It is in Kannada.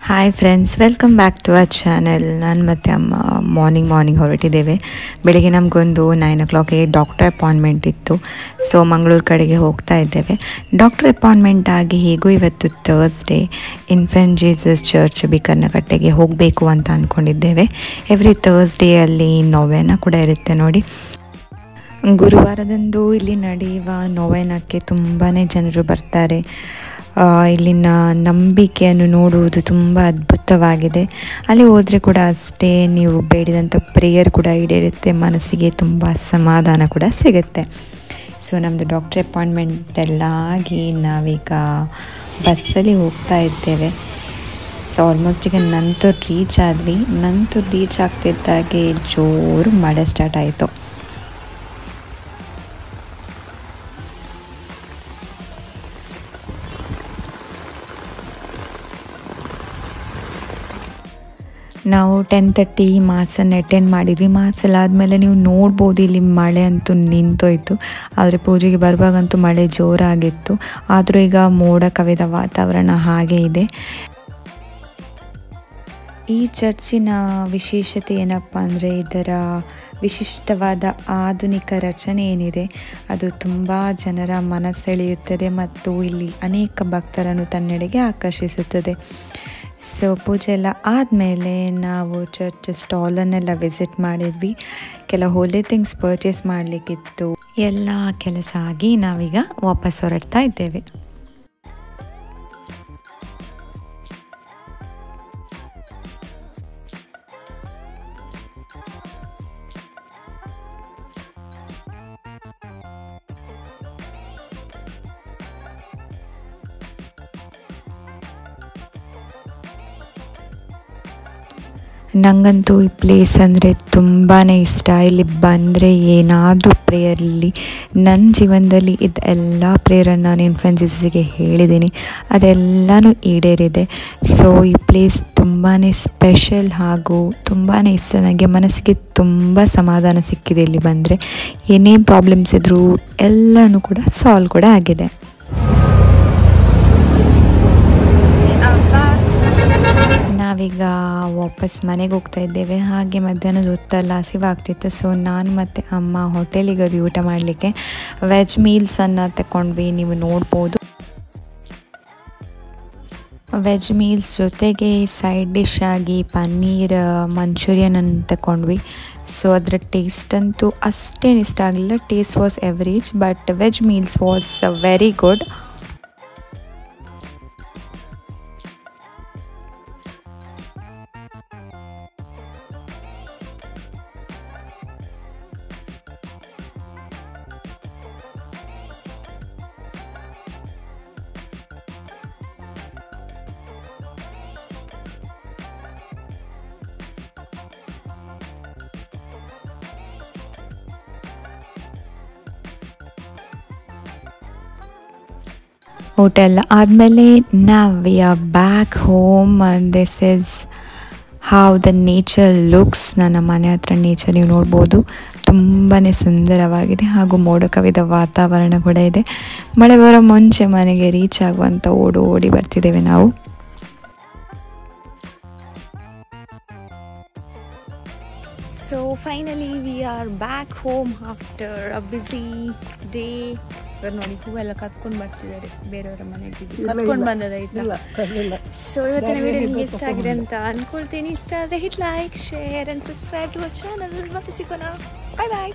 Hi friends, welcome back to our channel. ನಾನು ಮತ್ತು ಅಮ್ಮ ಮಾರ್ನಿಂಗ್ ಹೊರಟಿದ್ದೇವೆ. ಬೆಳಿಗ್ಗೆ ನಮಗೊಂದು 9 o'clock ಡಾಕ್ಟರ್ ಅಪಾಯಿಂಟ್ಮೆಂಟ್ ಇತ್ತು. ಸೊ ಮಂಗಳೂರು ಕಡೆಗೆ ಹೋಗ್ತಾ ಇದ್ದೇವೆ. ಡಾಕ್ಟರ್ ಅಪಾಯಿಂಟ್ಮೆಂಟ್ ಆಗಿ ಹೇಗೂ ಇವತ್ತು ಥರ್ಸ್ಡೇ ಇನ್ಫೆಂಟ್ ಜೀಸಸ್ ಚರ್ಚ್ ಬಿಕರ್ನಕಟ್ಟೆಗೆ ಹೋಗಬೇಕು ಅಂತ ಅಂದ್ಕೊಂಡಿದ್ದೇವೆ. ಎವ್ರಿ ಥರ್ಸ್ಡೇ ಅಲ್ಲಿ ನೊವೆನ ಕೂಡ ಇರುತ್ತೆ ನೋಡಿ. ಗುರುವಾರದಂದು ಇಲ್ಲಿ ನಡೆಯುವ ನೊವೆನಕ್ಕೆ ತುಂಬಾ ಜನರು ಬರ್ತಾರೆ. ಇಲ್ಲಿನ ನಂಬಿಕೆಯನ್ನು ನೋಡುವುದು ತುಂಬ ಅದ್ಭುತವಾಗಿದೆ. ಅಲ್ಲಿ ಹೋದರೆ ಕೂಡ ಅಷ್ಟೇ, ನೀವು ಬೇಡಿದಂಥ ಪ್ರೇಯರ್ ಕೂಡ ಈಡೇರುತ್ತೆ, ಮನಸ್ಸಿಗೆ ತುಂಬ ಸಮಾಧಾನ ಕೂಡ ಸಿಗುತ್ತೆ. ಸೊ ನಮ್ಮದು ಡಾಕ್ಟರ್ ಅಪಾಯಿಂಟ್ಮೆಂಟ್ ಎಲ್ಲ ಆಗಿ ನಾವೀಗ ಬಸ್ಸಲ್ಲಿ ಹೋಗ್ತಾ ಇದ್ದೇವೆ. ಸೊ ಆಲ್ಮೋಸ್ಟ್ ಈಗ ನಂತೂರು ರೀಚ್ ಆದ್ವಿ. ನಂತೂರು ರೀಚ್ ಆಗ್ತಿದ್ದಾಗೆ ಜೋರು ಮಳೆ ಸ್ಟಾರ್ಟ್ ಆಯಿತು. ನಾವು 10:30 ಮಾಸನ್ನು ಅಟೆಂಡ್ ಮಾಡಿದ್ವಿ. ಮಾಸೆಲ್ಲ ಆದಮೇಲೆ ನೀವು ನೋಡ್ಬೋದು, ಇಲ್ಲಿ ಮಳೆ ಅಂತೂ ನಿಂತೋಯ್ತು. ಆದರೆ ಪೂಜೆಗೆ ಬರುವಾಗಂತೂ ಮಳೆ ಜೋರಾಗಿತ್ತು. ಆದರೂ ಈಗ ಮೋಡ ಕವಿದ ವಾತಾವರಣ ಹಾಗೆ ಇದೆ. ಈ ಚರ್ಚಿನ ವಿಶೇಷತೆ ಏನಪ್ಪ ಅಂದರೆ, ಇದರ ವಿಶಿಷ್ಟವಾದ ಆಧುನಿಕ ರಚನೆ ಏನಿದೆ ಅದು ತುಂಬ ಜನರ ಮನಸೆಳೆಯುತ್ತದೆ ಮತ್ತು ಇಲ್ಲಿ ಅನೇಕ ಭಕ್ತರನ್ನು ತನ್ನೆಡೆಗೆ ಆಕರ್ಷಿಸುತ್ತದೆ. ಸೊ ಪೂಜೆ ಎಲ್ಲ ಆದಮೇಲೆ ನಾವು ಚರ್ಚ್ ಸ್ಟಾಲನ್ನೆಲ್ಲ ವಿಸಿಟ್ ಮಾಡಿದ್ವಿ. ಕೆಲ ಹೋಲಿ ಥಿಂಗ್ಸ್ ಪರ್ಚೇಸ್ ಮಾಡಲಿಕ್ಕಿತ್ತು. ಎಲ್ಲ ಕೆಲಸ ಆಗಿ ನಾವೀಗ ವಾಪಸ್ ಹೊರಡ್ತಾ ಇದ್ದೇವೆ. ನನಗಂತೂ ಈ ಪ್ಲೇಸ್ ಅಂದರೆ ತುಂಬಾ ಇಷ್ಟ. ಇಲ್ಲಿ ಬಂದರೆ ಏನಾದರೂ ಪ್ರೇಯರಲ್ಲಿ ನನ್ನ ಜೀವನದಲ್ಲಿ ಇದೆಲ್ಲ ಪ್ರೇಯರನ್ನು ನಾನು ಇನ್ಫೆಂಟ್ ಜೀಸಸ್ಗೆ ಹೇಳಿದ್ದೀನಿ, ಅದೆಲ್ಲನೂ ಈಡೇರಿದೆ. ಸೊ ಈ ಪ್ಲೇಸ್ ತುಂಬಾ ಸ್ಪೆಷಲ್ ಹಾಗೂ ತುಂಬಾ ಇಷ್ಟ ನನಗೆ. ಮನಸ್ಸಿಗೆ ತುಂಬ ಸಮಾಧಾನ ಸಿಕ್ಕಿದೆ ಇಲ್ಲಿ ಬಂದರೆ. ಏನೇ ಪ್ರಾಬ್ಲಮ್ಸ್ ಇದ್ದರೂ ಎಲ್ಲನೂ ಕೂಡ ಸಾಲ್ವ್ ಕೂಡ ಆಗಿದೆ. ನಾವೀಗ ವಾಪಸ್ ಮನೆಗೆ ಹೋಗ್ತಾ ಇದ್ದೇವೆ. ಹಾಗೆ ಮಧ್ಯಾಹ್ನದ ಹೊತ್ತೆಲ್ಲ ಹಸಿವಾಗ್ತಿತ್ತು. ಸೊ ನಾನು ಮತ್ತು ಅಮ್ಮ ಹೋಟೆಲಿಗೆ ಹೋದ್ವಿ ಊಟ ಮಾಡಲಿಕ್ಕೆ. ವೆಜ್ ಮೀಲ್ಸನ್ನು ತಗೊಂಡ್ವಿ, ನೀವು ನೋಡ್ಬೋದು. ವೆಜ್ ಮೀಲ್ಸ್ ಜೊತೆಗೆ ಸೈಡ್ ಡಿಶ್ ಆಗಿ ಪನ್ನೀರ್ ಮಂಚೂರಿಯನನ್ನು ತಗೊಂಡ್ವಿ. ಸೊ ಅದರ ಟೇಸ್ಟ್ ಅಂತೂ ಅಷ್ಟೇನು ಇಷ್ಟ ಆಗಲಿಲ್ಲ. Taste was average, but veg meals was very good. ಊಟ ಎಲ್ಲ ಆದಮೇಲೆ ನಾವು V are back home. This is how the nature looks. ನನ್ನ ಮನೆ ಹತ್ರ ನೇಚರ್ ನೀವು ನೋಡ್ಬೋದು, ತುಂಬಾ ಸುಂದರವಾಗಿದೆ ಹಾಗೂ ಮೋಡ ಕವಿದ ವಾತಾವರಣ ಕೂಡ ಇದೆ. ಮಳೆ ಬರೋ ಮುಂಚೆ ಮನೆಗೆ ರೀಚ್ ಆಗುವಂಥ ಓಡಿ ಬರ್ತಿದ್ದೇವೆ ನಾವು. So finally we are back home after a busy day. ನೋಡಿ, ಹೂವೆಲ್ಲ ಕತ್ಕೊಂಡು ಬರ್ತಿದ್ದಾರೆ ಬೇರೆಯವರ ಮನೆಗೆ, ಕತ್ಕೊಂಡು ಬಂದದಾಯ್ತು. ಸೊ ಇವತ್ತಿನ ವಿಡಿಯೋ ನಿಮ್ಗೆ ಇಷ್ಟ ಆಗಿದೆ ಅಂತ ಅನ್ಕೊಳ್ತೀನಿ. ಇಷ್ಟ ಆದರೆ hit like, share and subscribe to our channel. ಮತ್ತೆ ಸಿಗೋಣ. ಬಾಯ್ ಬಾಯ್.